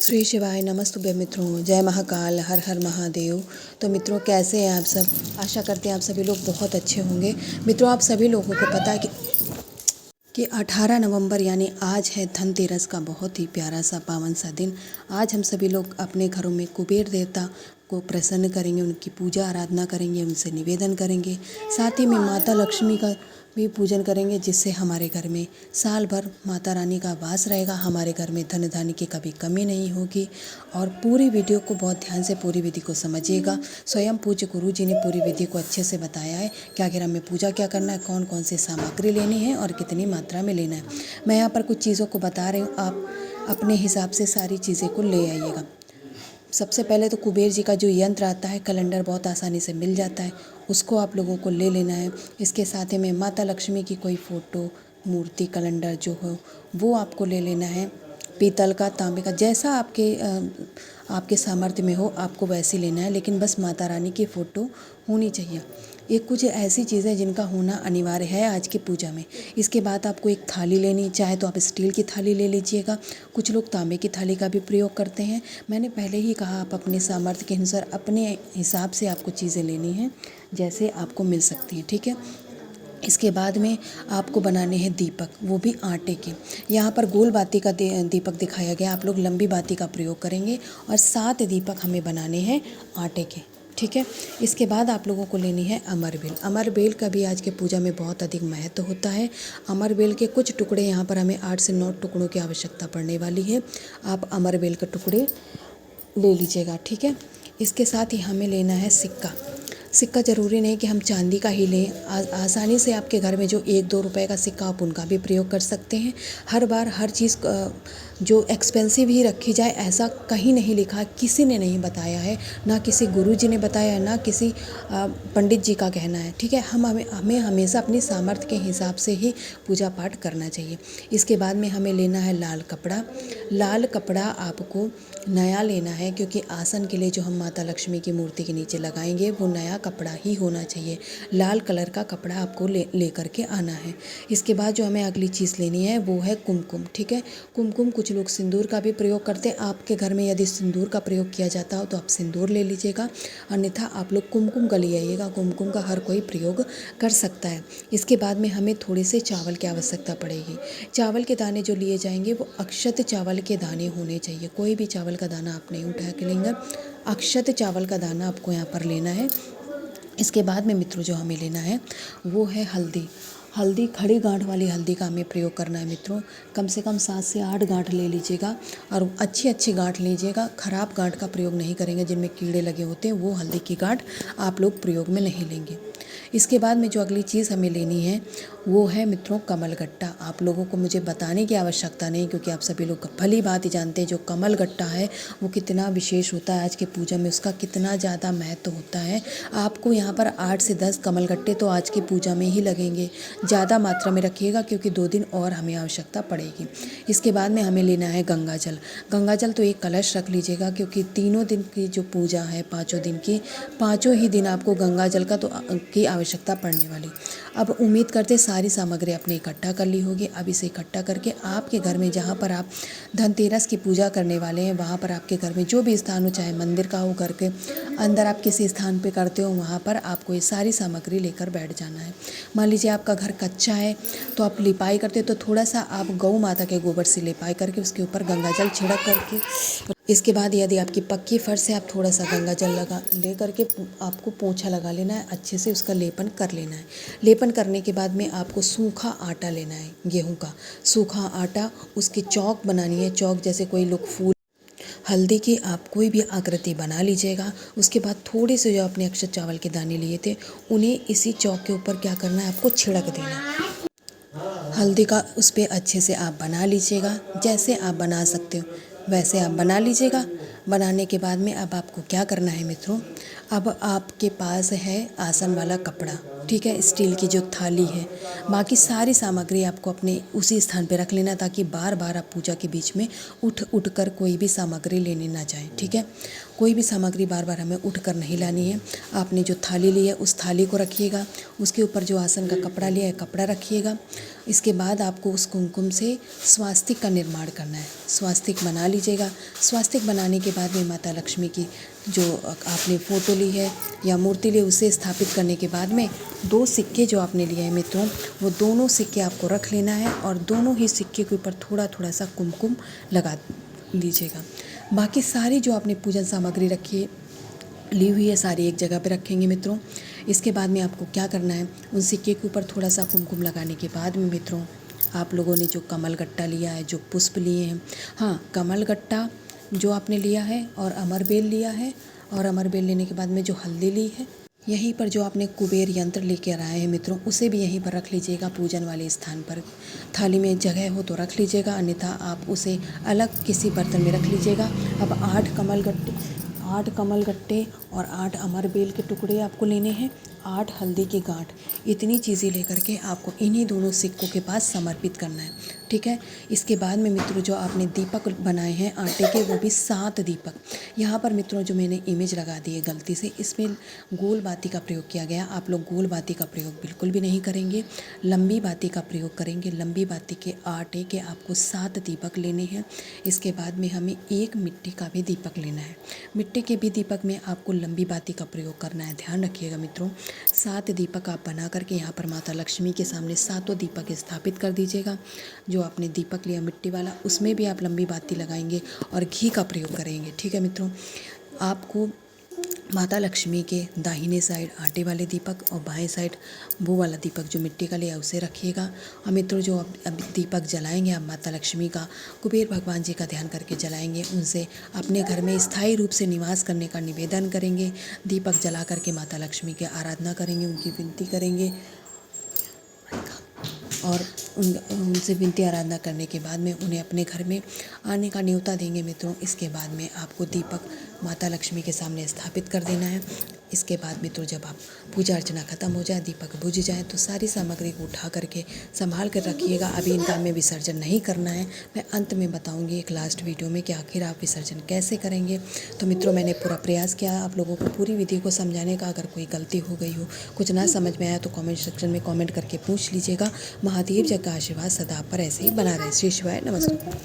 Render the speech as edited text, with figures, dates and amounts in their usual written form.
श्री शिवाय नमस्तुभ्य मित्रों, जय महाकाल, हर हर महादेव। तो मित्रों, कैसे हैं आप सब? आशा करते हैं आप सभी लोग बहुत अच्छे होंगे। मित्रों, आप सभी लोगों को पता है कि 18 नवंबर यानी आज है धनतेरस का बहुत ही प्यारा सा पावन सा दिन। आज हम सभी लोग अपने घरों में कुबेर देवता को प्रसन्न करेंगे, उनकी पूजा आराधना करेंगे, उनसे निवेदन करेंगे। साथ ही में माता लक्ष्मी का भी पूजन करेंगे, जिससे हमारे घर में साल भर माता रानी का वास रहेगा। हमारे घर में धन धान्य की कभी कमी नहीं होगी। और पूरी वीडियो को बहुत ध्यान से पूरी विधि को समझिएगा। स्वयं पूज्य गुरु जी ने पूरी विधि को अच्छे से बताया है कि आखिर हमें पूजा क्या करना है, कौन कौन सी सामग्री लेनी है और कितनी मात्रा में लेना है। मैं यहाँ पर कुछ चीज़ों को बता रही हूँ, आप अपने हिसाब से सारी चीज़ें को ले आइएगा। सबसे पहले तो कुबेर जी का जो यंत्र आता है, कैलेंडर बहुत आसानी से मिल जाता है, उसको आप लोगों को ले लेना है। इसके साथ ही में माता लक्ष्मी की कोई फ़ोटो, मूर्ति, कैलेंडर जो हो वो आपको ले लेना है। पीतल का, तांबे का, जैसा आपके सामर्थ्य में हो आपको वैसे लेना है, लेकिन बस माता रानी की फ़ोटो होनी चाहिए। ये कुछ ऐसी चीज़ें जिनका होना अनिवार्य है आज की पूजा में। इसके बाद आपको एक थाली लेनी, चाहे तो आप स्टील की थाली ले लीजिएगा, कुछ लोग तांबे की थाली का भी प्रयोग करते हैं। मैंने पहले ही कहा, आप अपने सामर्थ्य के अनुसार अपने हिसाब से आपको चीज़ें लेनी हैं, जैसे आपको मिल सकती हैं, ठीक है। इसके बाद में आपको बनाने हैं दीपक, वो भी आटे के। यहाँ पर गोल बाती का दीपक दिखाया गया, आप लोग लंबी बाती का प्रयोग करेंगे। और 7 दीपक हमें बनाने हैं आटे के, ठीक है। इसके बाद आप लोगों को लेनी है अमरबेल। अमरबेल का भी आज के पूजा में बहुत अधिक महत्व होता है। अमरबेल के कुछ टुकड़े, यहाँ पर हमें 8 से 9 टुकड़ों की आवश्यकता पड़ने वाली है। आप अमरबेल के टुकड़े ले लीजिएगा, ठीक है। इसके साथ ही हमें लेना है सिक्का। सिक्का ज़रूरी नहीं कि हम चांदी का ही लें, आसानी से आपके घर में जो 1-2 रुपए का सिक्का, आप उनका भी प्रयोग कर सकते हैं। हर बार हर चीज़ जो एक्सपेंसिव ही रखी जाए, ऐसा कहीं नहीं लिखा, किसी ने नहीं बताया है, ना किसी गुरु जी ने बताया है, ना किसी पंडित जी का कहना है, ठीक है। हमें हमेशा अपनी सामर्थ्य के हिसाब से ही पूजा पाठ करना चाहिए। इसके बाद में हमें लेना है लाल कपड़ा। लाल कपड़ा आपको नया लेना है, क्योंकि आसन के लिए जो हम माता लक्ष्मी की मूर्ति के नीचे लगाएंगे वो नया कपड़ा ही होना चाहिए। लाल कलर का कपड़ा आपको ले करके आना है। इसके बाद जो हमें अगली चीज़ लेनी है वो है कुमकुम, ठीक है। कुमकुम, कुछ लोग सिंदूर का भी प्रयोग करते हैं। आपके घर में यदि सिंदूर का प्रयोग किया जाता हो तो आप सिंदूर ले लीजिएगा, अन्यथा आप लोग कुमकुम का ले आइएगा। कुमकुम का हर कोई प्रयोग कर सकता है। इसके बाद में हमें थोड़े से चावल की आवश्यकता पड़ेगी। चावल के दाने जो लिए जाएंगे वो अक्षत चावल के दाने होने चाहिए। कोई भी चावल का दाना आप नहीं उठा के लेंगे, अक्षत चावल का दाना आपको यहाँ पर लेना है। इसके बाद में मित्रों जो हमें लेना है वो है हल्दी। हल्दी, खड़ी गांठ वाली हल्दी का हमें प्रयोग करना है मित्रों। कम से कम 7 से 8 गांठ ले लीजिएगा, और अच्छी अच्छी गांठ लीजिएगा। ख़राब गांठ का प्रयोग नहीं करेंगे, जिनमें कीड़े लगे होते हैं, वो हल्दी की गांठ आप लोग प्रयोग में नहीं लेंगे। इसके बाद में जो अगली चीज़ हमें लेनी है वो है मित्रों कमलगट्टा। आप लोगों को मुझे बताने की आवश्यकता नहीं, क्योंकि आप सभी लोग भली बात ही जानते हैं जो कमलगट्टा है वो कितना विशेष होता है। आज की पूजा में उसका कितना ज़्यादा महत्व होता है। आपको यहाँ पर 8 से 10 कमलगट्टे तो आज की पूजा में ही लगेंगे। ज़्यादा मात्रा में रखिएगा, क्योंकि 2 दिन और हमें आवश्यकता पड़ेगी। इसके बाद में हमें लेना है गंगा जल। गंगा जल तो एक कलश रख लीजिएगा, क्योंकि तीनों दिन की जो पूजा है, 5 दिन की, 5 ही दिन आपको गंगा जल का तो की आवश्यकता पड़ने वाली। अब उम्मीद करते सारी सामग्री आपने इकट्ठा कर ली होगी। अब इसे इकट्ठा करके आपके घर में, जहाँ पर आप धनतेरस की पूजा करने वाले हैं, वहाँ पर आपके घर में जो भी स्थान हो, चाहे मंदिर का हो, घर के अंदर आप किसी स्थान पे करते हो, वहाँ पर आपको ये सारी सामग्री लेकर बैठ जाना है। मान लीजिए आपका घर कच्चा है तो आप लिपाई करते हो, तो थोड़ा सा आप गौ माता के गोबर से लिपाई करके उसके ऊपर गंगा जल छिड़क करके, इसके बाद यदि आपकी पक्की फर्श है, आप थोड़ा सा गंगा जल ले करके आपको पोंछा लगा लेना है, अच्छे से उसका लेपन कर लेना है। लेपन करने के बाद में आपको सूखा आटा लेना है, गेहूं का सूखा आटा। उसकी चौक बनानी है, चौक जैसे कोई लोग फूल, हल्दी की आप कोई भी आकृति बना लीजिएगा। उसके बाद थोड़े से जो अपने अक्षत चावल के दाने लिए थे, उन्हें इसी चौक के ऊपर क्या करना है, आपको छिड़क देना है। हल्दी का उस पर अच्छे से आप बना लीजिएगा, जैसे आप बना सकते हो वैसे आप बना लीजिएगा। बनाने के बाद में अब आपको क्या करना है मित्रों, अब आपके पास है आसन वाला कपड़ा, ठीक है, स्टील की जो थाली है। बाकी सारी सामग्री आपको अपने उसी स्थान पे रख लेना, ताकि बार बार आप पूजा के बीच में उठ कर कोई भी सामग्री लेने ना जाए, ठीक है। कोई भी सामग्री बार बार हमें उठ कर नहीं लानी है। आपने जो थाली ली है उस थाली को रखिएगा, उसके ऊपर जो आसन का कपड़ा लिया है कपड़ा रखिएगा। इसके बाद आपको उस कुमकुम से स्वास्तिक का निर्माण करना है। स्वास्तिक बना लीजिएगा। स्वास्तिक बनाने के बाद में माता लक्ष्मी की जो आपने फ़ोटो ली है या मूर्ति ली, उसे स्थापित करने के बाद में 2 सिक्के जो आपने लिए हैं मित्रों, वो दोनों सिक्के आपको रख लेना है और दोनों ही सिक्के के ऊपर थोड़ा थोड़ा सा कुमकुम लगा लीजिएगा। बाकी सारी जो आपने पूजन सामग्री रखी ली हुई है सारी एक जगह पे रखेंगे मित्रों। इसके बाद में आपको क्या करना है, उन सिक्के के ऊपर थोड़ा सा कुमकुम लगाने के बाद में मित्रों, आप लोगों ने जो कमल गट्टा लिया है, जो पुष्प लिए हैं, हाँ कमल गट्टा जो आपने लिया है और अमरबेल लिया है, और अमरबेल लेने के बाद में जो हल्दी ली है, यहीं पर जो आपने कुबेर यंत्र लेकर आए हैं मित्रों, उसे भी यहीं पर रख लीजिएगा पूजन वाले स्थान पर। थाली में जगह हो तो रख लीजिएगा, अन्यथा आप उसे अलग किसी बर्तन में रख लीजिएगा। अब 8 कमल गट्टे और 8 अमरबेल के टुकड़े आपको लेने हैं, 8 हल्दी की गांठ, इतनी चीज़ें लेकर के आपको इन्हीं दोनों सिक्कों के पास समर्पित करना है, ठीक है। इसके बाद में मित्रों जो आपने दीपक बनाए हैं आटे के, वो भी 7 दीपक। यहाँ पर मित्रों जो मैंने इमेज लगा दी है गलती से, इसमें गोल बाती का प्रयोग किया गया। आप लोग गोल बाती का प्रयोग बिल्कुल भी नहीं करेंगे, लंबी बाती का प्रयोग करेंगे। लंबी बाती के आटे के आपको 7 दीपक लेने हैं। इसके बाद में हमें 1 मिट्टी का भी दीपक लेना है। मिट्टी के भी दीपक में आपको लंबी बाती का प्रयोग करना है, ध्यान रखिएगा मित्रों। 7 दीपक आप बना करके यहाँ पर माता लक्ष्मी के सामने 7 दीपक स्थापित कर दीजिएगा। जो आपने दीपक लिया मिट्टी वाला, उसमें भी आप लंबी बाती लगाएंगे और घी का प्रयोग करेंगे, ठीक है मित्रों। आपको माता लक्ष्मी के दाहिने साइड आटे वाले दीपक और बाएं साइड वो वाला दीपक जो मिट्टी का लिया उसे रखिएगा। और मित्रों जो अब दीपक जलाएंगे आप माता लक्ष्मी का, कुबेर भगवान जी का ध्यान करके जलाएंगे। उनसे अपने घर में स्थायी रूप से निवास करने का निवेदन करेंगे। दीपक जला करके माता लक्ष्मी की आराधना करेंगे, उनकी विनती करेंगे और उनसे विनती आराधना करने के बाद में उन्हें अपने घर में आने का न्योता देंगे मित्रों। इसके बाद में आपको दीपक माता लक्ष्मी के सामने स्थापित कर देना है। इसके बाद मित्रों जब आप पूजा अर्चना खत्म हो जाए, दीपक बुझ जाए, तो सारी सामग्री को उठा करके संभाल कर रखिएगा। अभी इनका में विसर्जन नहीं करना है, मैं अंत में बताऊंगी एक लास्ट वीडियो में कि आखिर आप विसर्जन कैसे करेंगे। तो मित्रों मैंने पूरा प्रयास किया आप लोगों को पूरी विधि को समझाने का। अगर कोई गलती हो गई हो, कुछ ना समझ में आया, तो कमेंट सेक्शन में कमेंट करके पूछ लीजिएगा। महादेव जी का आशीर्वाद सदा पर ऐसे ही बना रहे। श्री शिवाय नमस्कार।